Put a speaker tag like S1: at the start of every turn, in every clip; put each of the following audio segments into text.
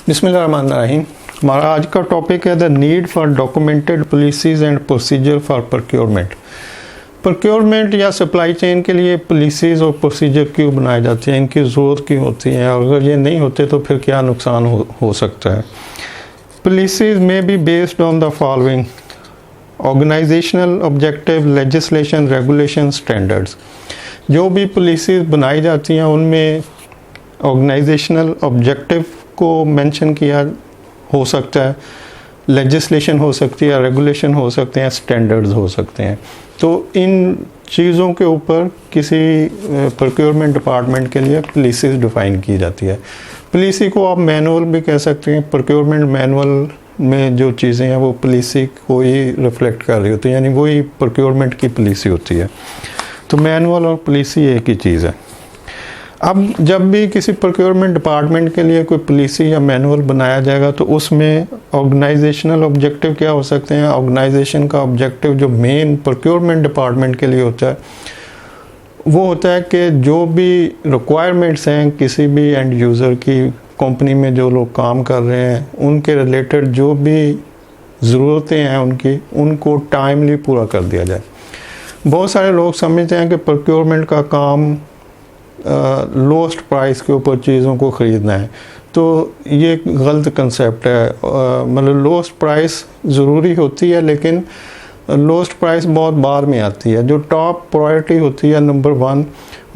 S1: बिस्मिल्लाहिर्रहमानिर्रहीम। हमारा आज का टॉपिक है the need for documented policies and procedure for procurement. Procurement या सप्लाई चेन के लिए पॉलिसीज और प्रोसीजर क्यों बनाए जाते हैं, इनकी ज़रूरत क्यों होती है, अगर ये नहीं होते तो फिर क्या नुकसान हो सकता है। पॉलिसीज में be based on the following: organisational objective, legislation, regulation, standards. जो भी पॉलिसीज बनाई जाती हैं उनमें ऑर्गेनाइजेशनल ऑब्जेक्टिव को मेंशन किया हो सकता है, लेजिस्लेशन हो सकती है, रेगुलेशन हो सकते हैं, स्टैंडर्ड्स हो सकते हैं। तो इन चीज़ों के ऊपर किसी प्रोक्योरमेंट डिपार्टमेंट के लिए पॉलिसीज डिफ़ाइन की जाती है। पॉलिसी को आप मैनुअल भी कह सकते हैं। प्रोक्योरमेंट मैनुअल में जो चीज़ें हैं वो पॉलिसी को ही रिफ्लेक्ट कर रही होती है, यानी वही प्रोक्योरमेंट की पॉलिसी होती है। तो मैनुअल और पॉलिसी एक ही चीज़ है। अब जब भी किसी प्रोक्योरमेंट डिपार्टमेंट के लिए कोई पॉलिसी या मैनुअल बनाया जाएगा तो उसमें ऑर्गेनाइजेशनल ऑब्जेक्टिव क्या हो सकते हैं। ऑर्गेनाइजेशन का ऑब्जेक्टिव जो मेन प्रोक्योरमेंट डिपार्टमेंट के लिए होता है वो होता है कि जो भी रिक्वायरमेंट्स हैं किसी भी एंड यूज़र की, कंपनी में जो लोग काम कर रहे हैं उनके रिलेटेड जो भी ज़रूरतें हैं उनको टाइमली पूरा कर दिया जाए। बहुत सारे लोग समझते हैं कि प्रोक्योरमेंट का काम लोएस्ट प्राइस के ऊपर चीज़ों को ख़रीदना है, तो ये गलत कंसेप्ट है। मतलब लोएस्ट प्राइस ज़रूरी होती है, लेकिन लोएस्ट प्राइस बहुत बाद में आती है। जो टॉप प्रायोरिटी होती है, नंबर 1,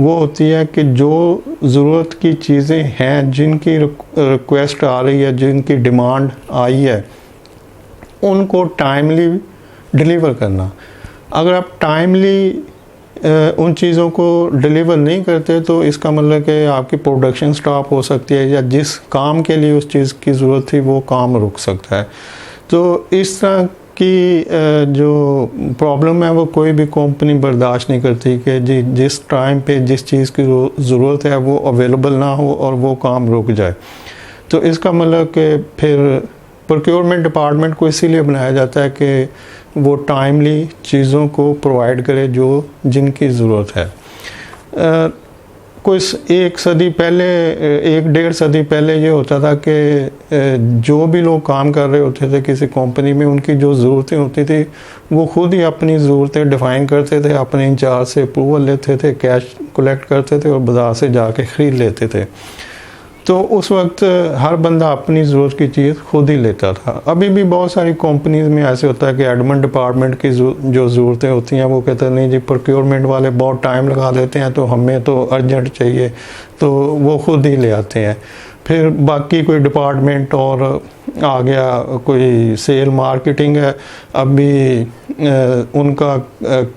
S1: वो होती है कि जो ज़रूरत की चीज़ें हैं, जिनकी रिक्वेस्ट आ रही है, जिनकी डिमांड आई है, उनको टाइमली डिलीवर करना। अगर आप टाइमली उन चीज़ों को डिलीवर नहीं करते तो इसका मतलब कि आपकी प्रोडक्शन स्टॉप हो सकती है, या जिस काम के लिए उस चीज़ की ज़रूरत थी वो काम रुक सकता है। तो इस तरह की जो प्रॉब्लम है वो कोई भी कंपनी बर्दाश्त नहीं करती कि जिस टाइम पे जिस चीज़ की ज़रूरत है वो अवेलेबल ना हो और वो काम रुक जाए। तो इसका मतलब कि फिर प्रोक्योरमेंट डिपार्टमेंट को इसीलिए बनाया जाता है कि वो टाइमली चीज़ों को प्रोवाइड करे जिनकी ज़रूरत है। कोई 1-1.5 सदी पहले ये होता था कि जो भी लोग काम कर रहे होते थे किसी कंपनी में, उनकी जो ज़रूरतें होती थी वो खुद ही अपनी ज़रूरतें डिफ़ाइन करते थे, अपने इंचार्ज से अप्रूवल लेते थे, कैश कलेक्ट करते थे और बाज़ार से जाके ख़रीद लेते थे। तो उस वक्त हर बंदा अपनी ज़रूरत की चीज़ खुद ही लेता था। अभी भी बहुत सारी कंपनीज़ में ऐसे होता है कि एडमिन डिपार्टमेंट की जो ज़रूरतें होती हैं वो कहते हैं नहीं जी, प्रोक्योरमेंट वाले बहुत टाइम लगा देते हैं तो हमें तो अर्जेंट चाहिए, तो वो खुद ही ले आते हैं। फिर बाकी कोई डिपार्टमेंट और आ गया, कोई सेल मार्केटिंग है, अभी उनका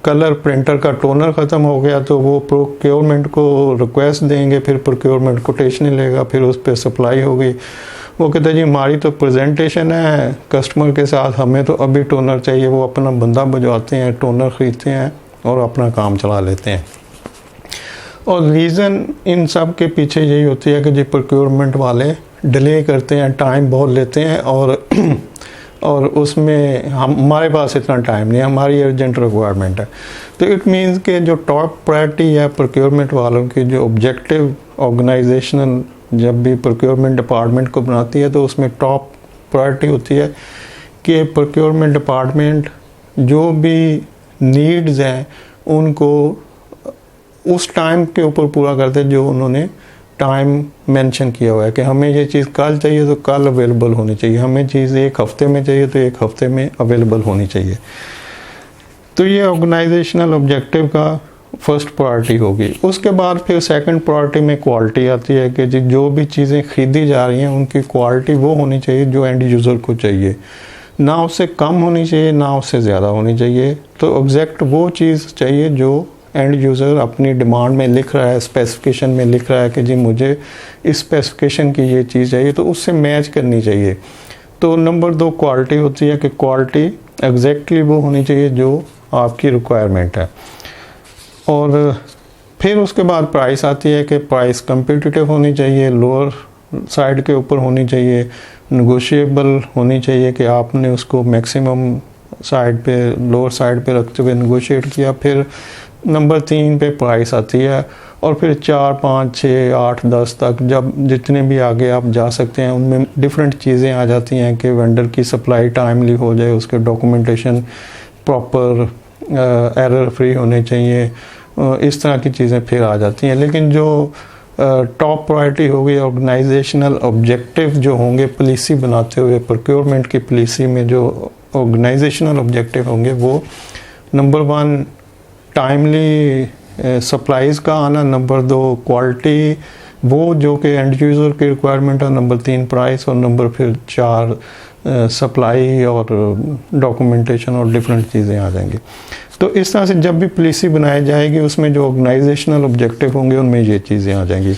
S1: कलर प्रिंटर का टोनर ख़त्म हो गया तो वो प्रोक्योरमेंट को रिक्वेस्ट देंगे, फिर प्रोक्योरमेंट कोटेशन लेगा, फिर उस पर सप्लाई होगी। वो कहते हैं जी हमारी तो प्रेजेंटेशन है कस्टमर के साथ, हमें तो अभी टोनर चाहिए। वो अपना बंदा भिजवाते हैं, टोनर ख़रीदते हैं और अपना काम चला लेते हैं। और रीज़न इन सब के पीछे यही होती है कि जी प्रोक्योरमेंट वाले डिले करते हैं, टाइम बहुत लेते हैं और उसमें हमारे पास इतना टाइम नहीं है, हमारी अर्जेंट रिक्वायरमेंट है। तो इट मीन्स कि जो टॉप प्रायोरिटी है प्रोक्योरमेंट वालों की, जो ऑब्जेक्टिव ऑर्गेनाइजेशनल जब भी प्रोक्योरमेंट डिपार्टमेंट को बनाती है तो उसमें टॉप प्रायोरिटी होती है कि प्रोक्योरमेंट डिपार्टमेंट जो भी नीड्स हैं उनको उस टाइम के ऊपर पूरा करते जो उन्होंने टाइम मेंशन किया हुआ है कि हमें ये चीज़ कल चाहिए तो कल अवेलेबल होनी चाहिए, हमें चीज़ 1 हफ्ते में चाहिए तो 1 हफ्ते में अवेलेबल होनी चाहिए। तो ये ऑर्गेनाइजेशनल ऑब्जेक्टिव का फर्स्ट प्रायोरिटी होगी। उसके बाद फिर सेकंड प्रायोरिटी में क्वालिटी आती है कि जो भी चीज़ें खरीदी जा रही हैं उनकी क्वालिटी वो होनी चाहिए जो एंड यूज़र को चाहिए, ना उससे कम होनी चाहिए ना उससे ज़्यादा होनी चाहिए। तो एग्जैक्ट वो चीज़ चाहिए जो एंड यूज़र अपनी डिमांड में लिख रहा है, स्पेसिफिकेशन में लिख रहा है कि जी मुझे इस स्पेसिफिकेशन की ये चीज़ चाहिए, तो उससे मैच करनी चाहिए। तो नंबर 2 क्वालिटी होती है कि क्वालिटी एग्जैक्टली वो होनी चाहिए जो आपकी रिक्वायरमेंट है। और फिर उसके बाद प्राइस आती है कि प्राइस कम्पिटिटिव होनी चाहिए, लोअर साइड के ऊपर होनी चाहिए, नेगोशिएबल होनी चाहिए कि आपने उसको मैक्सिमम साइड पे, लोअर साइड पे रखते हुए नेगोशिएट किया। फिर नंबर 3 पे प्राइस आती है, और फिर 4, 5, 6, 8, 10 तक जब जितने भी आगे आप जा सकते हैं उनमें डिफरेंट चीज़ें आ जाती हैं कि वेंडर की सप्लाई टाइमली हो जाए, उसके डॉक्यूमेंटेशन प्रॉपर एरर फ्री होने चाहिए, इस तरह की चीज़ें फिर आ जाती हैं। लेकिन जो टॉप प्रायोरिटी होगी, ऑर्गेनाइजेशनल ऑब्जेक्टिव जो होंगे पॉलिसी बनाते हुए, प्रोक्योरमेंट की पॉलिसी में जो ऑर्गेनाइजेशनल ऑब्जेक्टिव होंगे वो नंबर 1 टाइमली सप्लाईज का आना, नंबर 2 क्वालिटी वो जो कि एंड यूज़र की रिक्वायरमेंट है, नंबर 3 प्राइस, और नंबर फिर 4 सप्लाई और डॉक्यूमेंटेशन और डिफरेंट चीज़ें आ जाएंगी। तो इस तरह से जब भी पॉलिसी बनाई जाएगी उसमें जो ऑर्गेनाइजेशनल ऑब्जेक्टिव होंगे उनमें ये चीज़ें आ जाएंगी।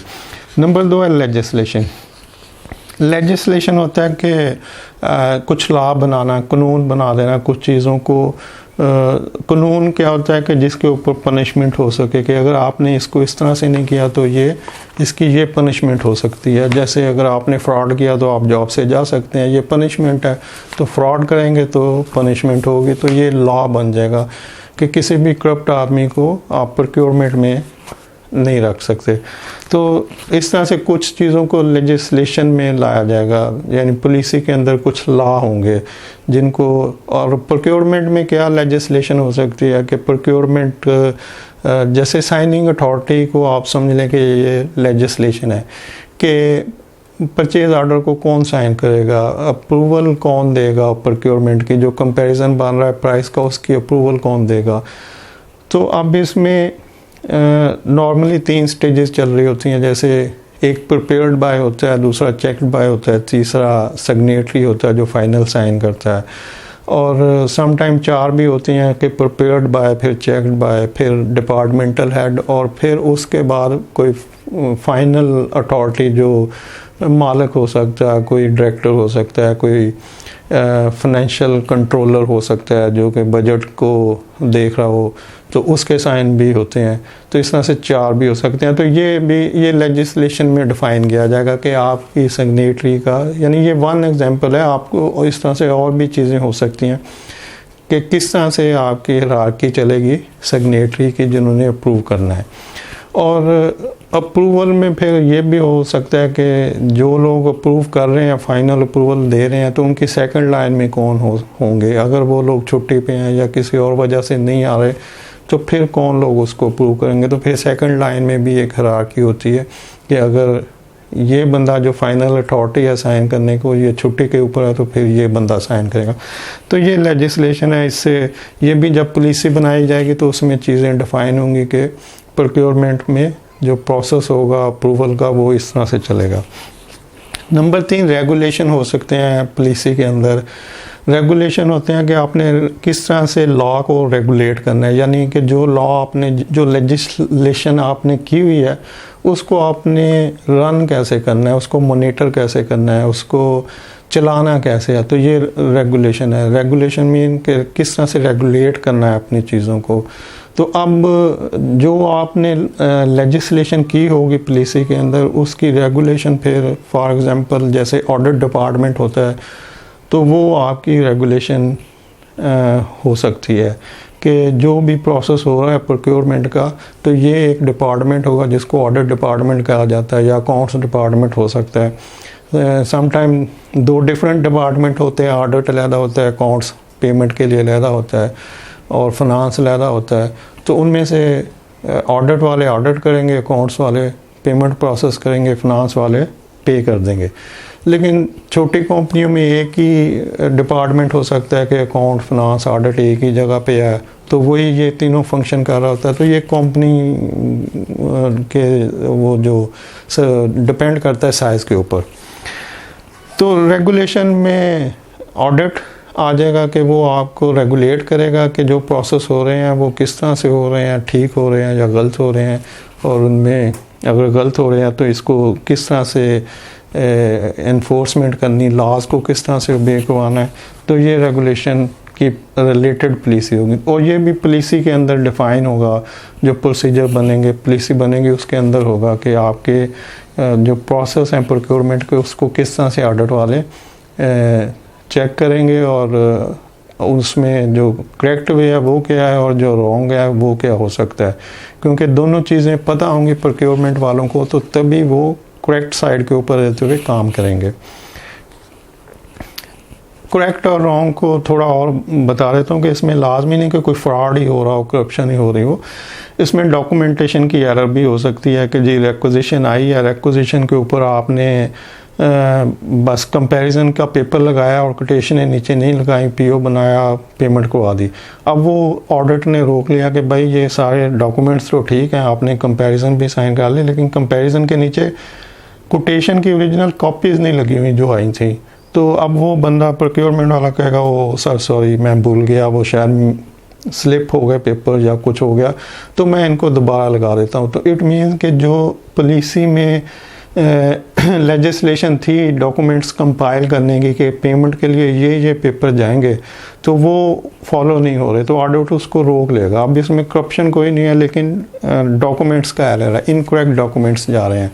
S1: नंबर 2 है लेजिस्लेशन। लेजिस्लेशन होता है कि कुछ लॉ बनाना, कानून बना देना, कुछ चीज़ों को कानून क्या होता है कि जिसके ऊपर पनिशमेंट हो सके कि अगर आपने इसको इस तरह से नहीं किया तो ये इसकी ये पनिशमेंट हो सकती है। जैसे अगर आपने फ्रॉड किया तो आप जॉब से जा सकते हैं, ये पनिशमेंट है, तो फ्रॉड करेंगे तो पनिशमेंट होगी। तो ये लॉ बन जाएगा कि किसी भी करप्ट आदमी को आप प्रोक्योरमेंट में नहीं रख सकते। तो इस तरह से कुछ चीज़ों को लेजिस्लेशन में लाया जाएगा, यानी पॉलिसी के अंदर कुछ लॉ होंगे जिनको, और प्रोक्योरमेंट में क्या लेजिस्लेशन हो सकती है कि प्रोक्योरमेंट जैसे साइनिंग अथॉरिटी को आप समझ लें कि ये लेजिस्लेशन है कि परचेज ऑर्डर को कौन साइन करेगा, अप्रूवल कौन देगा प्रोक्योरमेंट की, जो कंपैरिजन बन रहा है प्राइस का उसकी अप्रूवल कौन देगा। तो अब इसमें नॉर्मली 3 स्टेजेस चल रही होती हैं, जैसे एक प्रिपेयर्ड बाय होता है, दूसरा चेक्ड बाय होता है, तीसरा सिग्नेटरी होता है जो फाइनल साइन करता है, और सम टाइम 4 भी होती हैं कि प्रिपेयर्ड बाय, फिर चेक्ड बाय, फिर डिपार्टमेंटल हेड, और फिर उसके बाद कोई फाइनल अथॉरिटी जो मालिक हो सकता है, कोई डायरेक्टर हो सकता है, कोई फाइनेंशियल कंट्रोलर हो सकता है जो कि बजट को देख रहा हो, तो उसके साइन भी होते हैं। तो इस तरह से 4 भी हो सकते हैं। तो ये लेजिस्लेशन में डिफ़ाइन किया जाएगा कि आपकी सिग्नेटरी का, यानी ये 1 एग्जांपल है, आपको इस तरह से और भी चीज़ें हो सकती हैं कि किस तरह से आपकी हायरार्की चलेगी सिग्नेटरी की जिन्होंने अप्रूव करना है। और अप्रूवल में फिर ये भी हो सकता है कि जो लोग अप्रूव कर रहे हैं, फाइनल अप्रूवल दे रहे हैं, तो उनकी सेकंड लाइन में कौन होंगे। अगर वो लोग छुट्टी पे हैं या किसी और वजह से नहीं आ रहे तो फिर कौन लोग उसको अप्रूव करेंगे। तो फिर सेकंड लाइन में भी एक हायरार्की होती है कि अगर ये बंदा जो फाइनल अथॉरिटी है साइन करने को, ये छुट्टी के ऊपर है, तो फिर ये बंदा साइन करेगा। तो ये लेजिस्लेशन है। इससे ये भी जब पॉलिसी बनाई जाएगी तो उसमें चीज़ें डिफ़ाइन होंगी कि प्रोक्योरमेंट में जो प्रोसेस होगा अप्रूवल का वो इस तरह से चलेगा। नंबर 3 रेगुलेशन हो सकते हैं पॉलिसी के अंदर। रेगुलेशन होते हैं कि आपने किस तरह से लॉ को रेगुलेट करना है, यानी कि जो लॉ आपने, जो लेजिस्लेशन आपने की हुई है उसको आपने रन कैसे करना है, उसको मॉनिटर कैसे करना है, उसको चलाना कैसे है। तो ये रेगुलेशन है। रेगुलेशन मीन कि किस तरह से रेगुलेट करना है अपनी चीज़ों को। तो अब जो आपने लेजिस्लेशन की होगी पॉलिसी के अंदर, उसकी रेगुलेशन फिर फॉर एग्जांपल जैसे ऑडिट डिपार्टमेंट होता है तो वो आपकी रेगुलेशन हो सकती है कि जो भी प्रोसेस हो रहा है प्रोक्योरमेंट का, तो ये एक डिपार्टमेंट होगा जिसको ऑडिट डिपार्टमेंट कहा जाता है, या अकाउंट्स डिपार्टमेंट हो सकता है। समटाइम 2 डिफरेंट डिपार्टमेंट होते हैं, ऑडिट अलहदा होता है, अकाउंट्स पेमेंट के लिए अलहदा होता है, और फिनांस अलहदा होता है। तो उनमें से ऑडिट वाले ऑडिट करेंगे, अकाउंट्स वाले पेमेंट प्रोसेस करेंगे, फिनांस वाले पे कर देंगे। लेकिन छोटी कंपनियों में एक ही डिपार्टमेंट हो सकता है कि अकाउंट, फिनांस, ऑडिट एक ही जगह पे है, तो वही ये तीनों फंक्शन कर रहा होता है। तो ये कंपनी के वो जो डिपेंड करता है साइज़ के ऊपर। तो रेगुलेशन में ऑडिट आ जाएगा कि वो आपको रेगुलेट करेगा कि जो प्रोसेस हो रहे हैं वो किस तरह से हो रहे हैं, ठीक हो रहे हैं या गलत हो रहे हैं, और उनमें अगर गलत हो रहे हैं तो इसको किस तरह से एनफोर्समेंट करनी, लॉज को किस तरह से ओबे करवाना है। तो ये रेगुलेशन की रिलेटेड पॉलिसी होगी। और ये भी पॉलिसी के अंदर डिफ़ाइन होगा, जो प्रोसीजर बनेंगे, पॉलिसी बनेगी उसके अंदर होगा कि आपके जो प्रोसेस हैं प्रोक्योरमेंट के उसको किस तरह से ऑडिट वाले चेक करेंगे और उसमें जो करेक्ट वे है वो क्या है और जो रॉन्ग है वो क्या हो सकता है, क्योंकि दोनों चीज़ें पता होंगी प्रोक्योरमेंट वालों को, तो तभी वो करेक्ट साइड के ऊपर रहते हुए काम करेंगे। करेक्ट और रॉन्ग को थोड़ा और बता देता हूँ कि इसमें लाजमी नहीं कि कोई फ्रॉड ही हो रहा हो, करप्शन ही हो रही हो। इसमें डॉक्यूमेंटेशन की एरर भी हो सकती है कि जी रिक्विजिशन आई है, रिक्विजिशन के ऊपर आपने बस कंपैरिजन का पेपर लगाया और कोटेशनें नीचे नहीं लगाई, पीओ बनाया, पेमेंट करवा दी। अब वो ऑडिट ने रोक लिया कि भाई ये सारे डॉक्यूमेंट्स तो ठीक हैं, आपने कंपैरिजन भी साइन कर ली, लेकिन कंपैरिजन के नीचे कोटेशन की ओरिजिनल कॉपीज़ नहीं लगी हुई जो आई थी। तो अब वो बंदा प्रोक्योरमेंट वाला कहेगा वो सर सॉरी मैं भूल गया, वो शायद स्लिप हो गया पेपर या कुछ हो गया, तो मैं इनको दोबारा लगा देता हूँ। तो इट मीन्स कि जो पॉलिसी में लेजिस्लेशन थी डॉक्यूमेंट्स कंपाइल करने की कि पेमेंट के लिए ये पेपर जाएंगे, तो वो फॉलो नहीं हो रहे, तो ऑडिट उसको रोक लेगा। अब इसमें करप्शन कोई नहीं है, लेकिन डॉक्यूमेंट्स का एरर है, इनकरेक्ट डॉक्यूमेंट्स जा रहे हैं।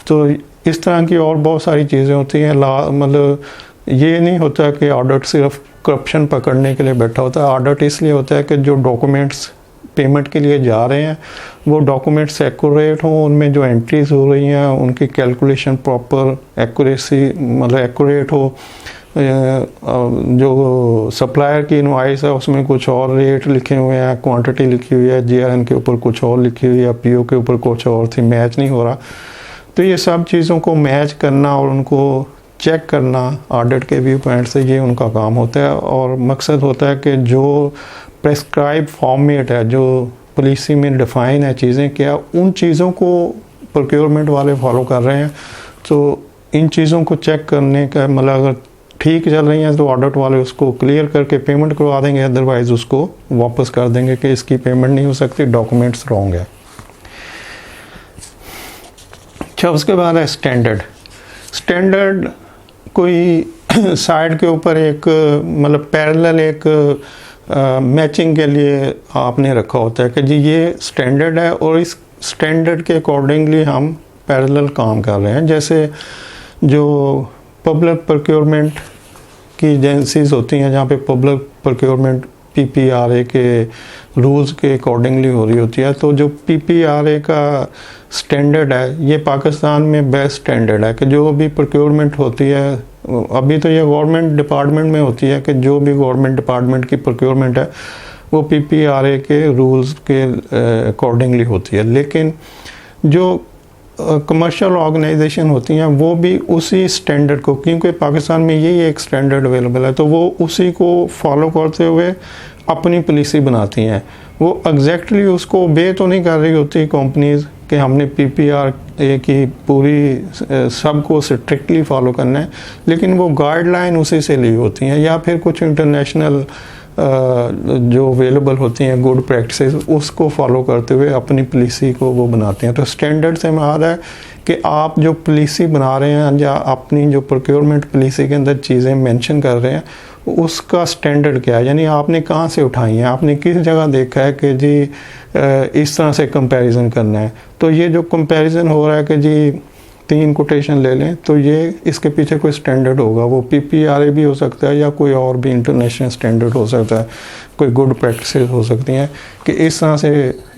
S1: तो इस तरह की और बहुत सारी चीज़ें होती हैं। मतलब ये नहीं होता कि ऑडिट सिर्फ करप्शन पकड़ने के लिए बैठा होता है। ऑडिट इसलिए होता है कि जो डॉक्यूमेंट्स पेमेंट के लिए जा रहे हैं वो डॉक्यूमेंट्स एक्यूरेट हों, उनमें जो एंट्रीज हो रही हैं उनकी कैलकुलेशन प्रॉपर एक्यूरेसी मतलब एक्यूरेट हो। जो सप्लायर की इनवॉइस है उसमें कुछ और रेट लिखे हुए हैं, क्वांटिटी लिखी हुई है, जीआरएन के ऊपर कुछ और लिखी हुई है, पीओ के ऊपर कुछ और थी, मैच नहीं हो रहा। तो ये सब चीज़ों को मैच करना और उनको चेक करना ऑडिट के व्यू पॉइंट से ये उनका काम होता है। और मकसद होता है कि जो प्रेस्क्राइब फॉर्मेट है, जो पॉलिसी में डिफ़ाइन है चीज़ें, क्या उन चीज़ों को प्रोक्योरमेंट वाले फॉलो कर रहे हैं। तो इन चीज़ों को चेक करने का मतलब अगर ठीक चल रही हैं तो ऑडिट वाले उसको क्लियर करके पेमेंट करवा देंगे, अदरवाइज़ उसको वापस कर देंगे कि इसकी पेमेंट नहीं हो सकती, डॉक्यूमेंट्स रॉन्ग है। अच्छा, उसके बाद है स्टैंडर्ड। स्टैंडर्ड कोई साइड के ऊपर एक मतलब पैरेलल एक मैचिंग के लिए आपने रखा होता है कि जी ये स्टैंडर्ड है और इस स्टैंडर्ड के अकॉर्डिंगली हम पैरेलल काम कर रहे हैं। जैसे जो पब्लिक प्रोक्योरमेंट की एजेंसीज होती हैं जहाँ पे पब्लिक प्रोक्योरमेंट पीपीआरए के रूल्स के अकॉर्डिंगली हो रही होती है, तो जो पीपीआरए का स्टैंडर्ड है ये पाकिस्तान में बेस्ट स्टैंडर्ड है कि जो भी प्रोक्योरमेंट होती है, अभी तो ये गवर्नमेंट डिपार्टमेंट में होती है कि जो भी गवर्नमेंट डिपार्टमेंट की प्रोक्योरमेंट है वो पीपीआरए के रूल्स के अकॉर्डिंगली होती है। लेकिन जो कमर्शियल ऑर्गेनाइजेशन होती हैं वो भी उसी स्टैंडर्ड को, क्योंकि पाकिस्तान में यही एक स्टैंडर्ड अवेलेबल है, तो वो उसी को फॉलो करते हुए अपनी पॉलिसी बनाती हैं। वो एग्जैक्टली उसको ओबे तो नहीं कर रही होती कंपनीज कि हमने पीपीआरए की पूरी सबको स्ट्रिक्टली फॉलो करना है, लेकिन वो गाइडलाइन उसी से ली होती हैं या फिर कुछ इंटरनेशनल जो अवेलेबल होती हैं गुड प्रैक्टिसेस उसको फॉलो करते हुए अपनी पॉलिसी को वो बनाते हैं। तो स्टैंडर्ड से मुराद है कि आप जो पॉलिसी बना रहे हैं या अपनी जो प्रोक्योरमेंट पॉलिसी के अंदर चीज़ें मेंशन कर रहे हैं उसका स्टैंडर्ड क्या है, यानी आपने कहाँ से उठाई हैं, आपने किस जगह देखा है कि जी इस तरह से कंपैरिजन करना है। तो ये जो कंपैरिजन हो रहा है कि जी 3 कोटेशन ले लें, तो ये इसके पीछे कोई स्टैंडर्ड होगा, वो पीपीआरए भी हो सकता है या कोई और भी इंटरनेशनल स्टैंडर्ड हो सकता है, कोई गुड प्रैक्टिसेस हो सकती हैं कि इस तरह से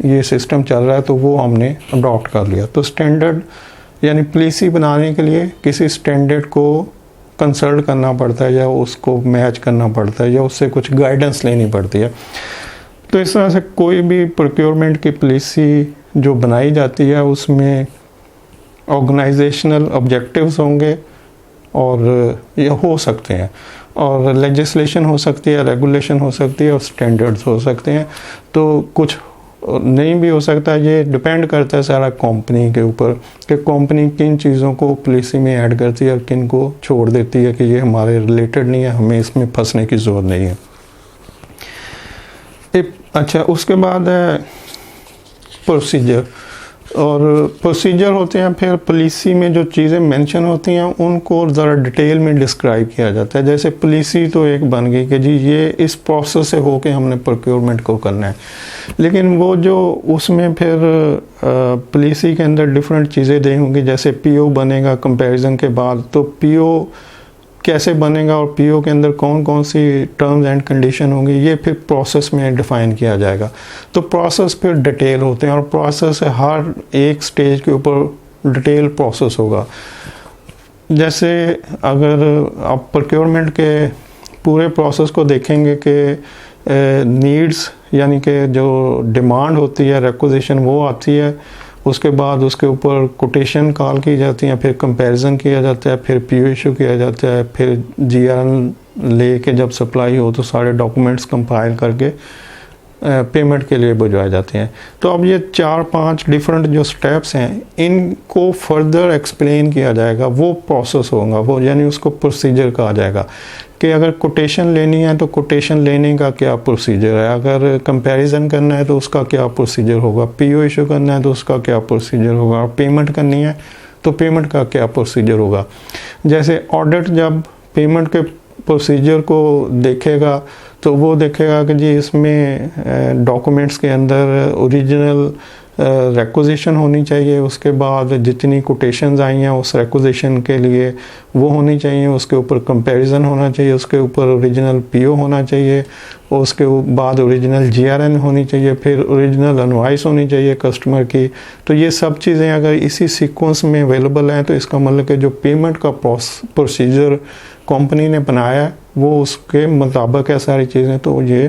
S1: ये सिस्टम चल रहा है, तो वो हमने अडॉप्ट कर लिया। तो स्टैंडर्ड यानी पॉलिसी बनाने के लिए किसी स्टैंडर्ड को कंसल्ट करना पड़ता है या उसको मैच करना पड़ता है या उससे कुछ गाइडेंस लेनी पड़ती है। तो इस तरह से कोई भी प्रोक्योरमेंट की पॉलिसी जो बनाई जाती है उसमें ऑर्गेनाइजेशनल ऑब्जेक्टिव्स होंगे और ये हो सकते हैं, और लेजिस्लेशन हो सकती है, रेगुलेशन हो सकती है और स्टैंडर्ड्स हो सकते हैं। तो कुछ नहीं भी हो सकता है, ये डिपेंड करता है सारा कंपनी के ऊपर कि कंपनी किन चीज़ों को पॉलिसी में ऐड करती है और किन को छोड़ देती है कि ये हमारे रिलेटेड नहीं है, हमें इसमें फंसने की ज़रूरत नहीं है। अच्छा, उसके बाद है प्रोसीजर। और प्रोसीजर होते हैं फिर पॉलिसी में जो चीज़ें मेंशन होती हैं उनको ज़रा डिटेल में डिस्क्राइब किया जाता है। जैसे पॉलिसी तो एक बन गई कि जी ये इस प्रोसेस से होके हमने प्रोक्योरमेंट को करना है, लेकिन वो जो उसमें फिर पॉलिसी के अंदर डिफरेंट चीज़ें दी होंगी। जैसे पीओ बनेगा कंपैरिजन के बाद, तो पीओ कैसे बनेगा और पीओ के अंदर कौन कौन सी टर्म्स एंड कंडीशन होंगी, ये फिर प्रोसेस में डिफ़ाइन किया जाएगा। तो प्रोसेस फिर डिटेल होते हैं और प्रोसेस हर एक स्टेज के ऊपर डिटेल प्रोसेस होगा। जैसे अगर आप प्रोक्योरमेंट के पूरे प्रोसेस को देखेंगे कि नीड्स यानी कि जो डिमांड होती है, रिक्विजिशन वो आती है, उसके बाद उसके ऊपर कोटेशन कॉल की जाती है, फिर कंपैरिजन किया जाता है, फिर पीओ इशू किया जाता है, फिर जीआरएन लेके जब सप्लाई हो तो सारे डॉक्यूमेंट्स कंपाइल करके पेमेंट के लिए भिजवाए जाते हैं। तो अब ये 4-5 डिफरेंट जो स्टेप्स हैं इनको फर्दर एक्सप्लेन किया जाएगा, वो प्रोसेस होगा, वो यानी उसको प्रोसीजर कहा जाएगा कि अगर कोटेशन लेनी है तो कोटेशन लेने का क्या प्रोसीजर है, अगर कंपैरिजन करना है तो उसका क्या प्रोसीजर होगा, पीओ इशू करना है तो उसका क्या प्रोसीजर होगा, और पेमेंट करनी है तो पेमेंट का क्या प्रोसीजर होगा। जैसे ऑडिट जब पेमेंट के प्रोसीजर को देखेगा तो वो देखेगा कि जी इसमें डॉक्यूमेंट्स के अंदर ओरिजिनल रिक्विजिशन होनी चाहिए, उसके बाद जितनी कोटेशंस आई हैं उस रिक्विजिशन के लिए वो होनी चाहिए, उसके ऊपर कंपैरिजन होना चाहिए, उसके ऊपर ओरिजिनल पीओ होना चाहिए, उसके बाद ओरिजिनल जीआरएन होनी चाहिए, फिर ओरिजिनल इनवॉइस होनी चाहिए कस्टमर की। तो ये सब चीज़ें अगर इसी सीक्वेंस में अवेलेबल हैं तो इसका मतलब कि जो पेमेंट का प्रोसीजर कंपनी ने बनाया है वो उसके मुताबिक है सारी चीज़ें, तो ये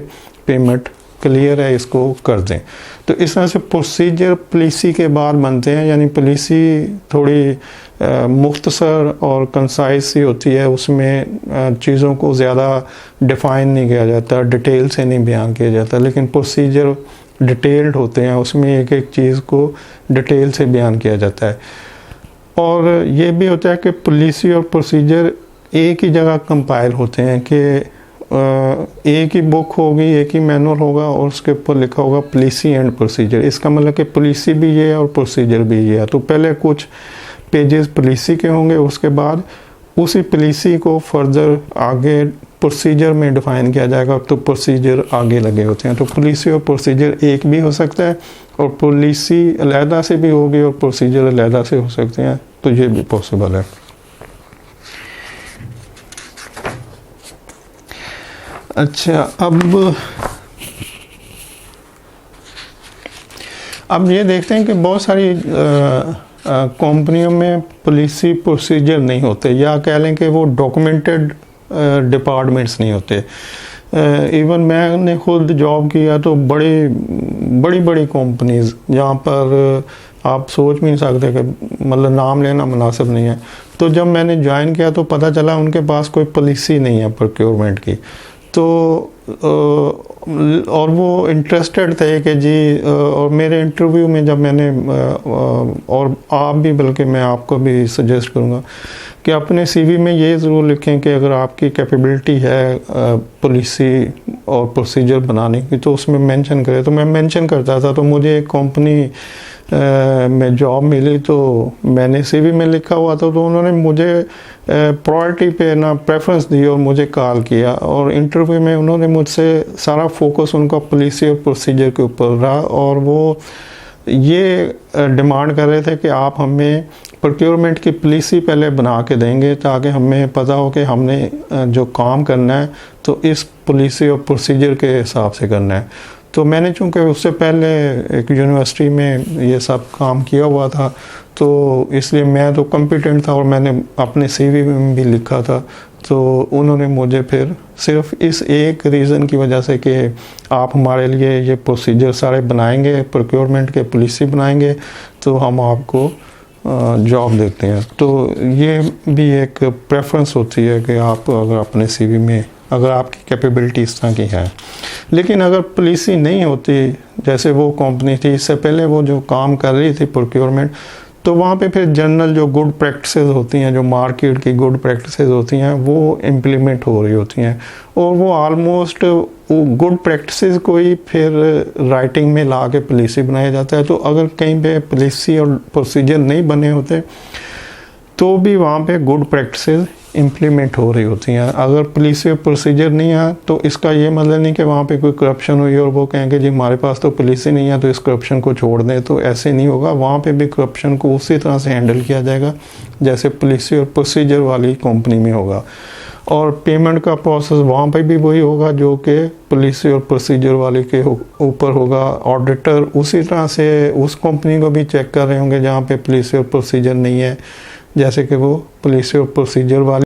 S1: पेमेंट क्लियर है, इसको कर दें। तो इस तरह से प्रोसीजर पॉलिसी के बाद बनते हैं, यानी पॉलिसी थोड़ी मुख्तसर और कंसाइज सी होती है, उसमें चीज़ों को ज़्यादा डिफ़ाइन नहीं किया जाता, डिटेल से नहीं बयान किया जाता, लेकिन प्रोसीजर डिटेल्ड होते हैं, उसमें एक एक चीज़ को डिटेल से बयान किया जाता है। और ये भी होता है कि पॉलिसी और प्रोसीजर एक ही जगह कंपाइल होते हैं कि एक ही बुक होगी, एक ही मैनुअल होगा और उसके ऊपर लिखा होगा पॉलिसी एंड प्रोसीजर। इसका मतलब कि पॉलिसी भी ये है और प्रोसीजर भी ये है। तो पहले कुछ पेजेस पॉलिसी के होंगे, उसके बाद उसी पॉलिसी को फर्दर आगे प्रोसीजर में डिफ़ाइन किया जाएगा, तो प्रोसीजर आगे लगे होते हैं। तो पॉलिसी और प्रोसीजर एक भी हो सकता है और पॉलिसी अलहदा से भी होगी और प्रोसीजर अलहदा से हो सकते हैं, तो ये भी पॉसिबल है। अच्छा, अब ये देखते हैं कि बहुत सारी कंपनियों में पॉलिसी प्रोसीजर नहीं होते, या कह लें कि वो डॉक्यूमेंटेड डिपार्टमेंट्स नहीं होते। इवन मैंने खुद जॉब किया तो बड़ी कंपनीज जहाँ पर आप सोच भी नहीं सकते कि मतलब नाम लेना मुनासिब नहीं है। तो जब मैंने ज्वाइन किया तो पता चला उनके पास कोई पॉलिसी नहीं है प्रोक्योरमेंट की। तो और वो इंटरेस्टेड थे कि जी, और मेरे इंटरव्यू में जब मैंने और आप भी, बल्कि मैं आपको भी सजेस्ट करूँगा कि अपने सीवी में ये ज़रूर लिखें कि अगर आपकी कैपेबिलिटी है पॉलिसी और प्रोसीजर बनाने की तो उसमें मेंशन करें। तो मैं मेंशन करता था, तो मुझे एक कंपनी में जॉब मिली तो मैंने सीवी में लिखा हुआ था, तो उन्होंने मुझे प्रायोरिटी पे ना प्रेफरेंस दी और मुझे कॉल किया, और इंटरव्यू में उन्होंने मुझसे सारा फोकस उनका पॉलिसी और प्रोसीजर के ऊपर रहा, और वो ये डिमांड कर रहे थे कि आप हमें प्रोक्योरमेंट की पॉलिसी पहले बना के देंगे ताकि हमें पता हो कि हमने जो काम करना है तो इस पॉलिसी और प्रोसीजर के हिसाब से करना है। तो मैंने चूँकि उससे पहले एक यूनिवर्सिटी में ये सब काम किया हुआ था, तो इसलिए मैं तो कॉम्पिटेंट था और मैंने अपने सीवी में भी लिखा था। तो उन्होंने मुझे फिर सिर्फ इस एक रीज़न की वजह से कि आप हमारे लिए ये प्रोसीजर सारे बनाएंगे, प्रोक्योरमेंट के पॉलिसी बनाएंगे, तो हम आपको जॉब देते हैं। तो ये भी एक प्रेफरेंस होती है कि आप अगर अपने सीवी में अगर आपकी कैपेबिलिटी इस तरह की है। लेकिन अगर पॉलिसी नहीं होती, जैसे वो कंपनी थी इससे पहले वो जो काम कर रही थी प्रोक्योरमेंट, तो वहाँ पे फिर जनरल जो गुड प्रैक्टिसेस होती हैं, जो मार्केट की गुड प्रैक्टिसेस होती हैं, वो इम्प्लीमेंट हो रही होती हैं, और वो ऑलमोस्ट वो गुड प्रैक्टिसेस को ही फिर राइटिंग में ला के पॉलिसी बनाया जाता है। तो अगर कहीं पे पॉलिसी और प्रोसीजर नहीं बने होते तो भी वहाँ पे गुड प्रैक्टिसेस इम्प्लीमेंट हो रही होती हैं। अगर पॉलिसी और प्रोसीजर नहीं है तो इसका ये मतलब नहीं कि वहाँ पे कोई करप्शन हुई और वो कहेंगे जी हमारे पास तो पॉलिसी नहीं है तो इस करप्शन को छोड़ दें, तो ऐसे नहीं होगा। वहाँ पे भी करप्शन को उसी तरह से हैंडल किया जाएगा जैसे पॉलिसी और प्रोसीजर वाली कंपनी में होगा। और पेमेंट का प्रोसेस वहाँ पे भी वही होगा जो कि पॉलिसी और प्रोसीजर वाले के ऊपर होगा। ऑडिटर उसी तरह से उस कंपनी को भी चेक कर रहे होंगे जहाँ पे पॉलिसी और प्रोसीजर नहीं है, जैसे कि वो पॉलिसी और प्रोसीजर वाले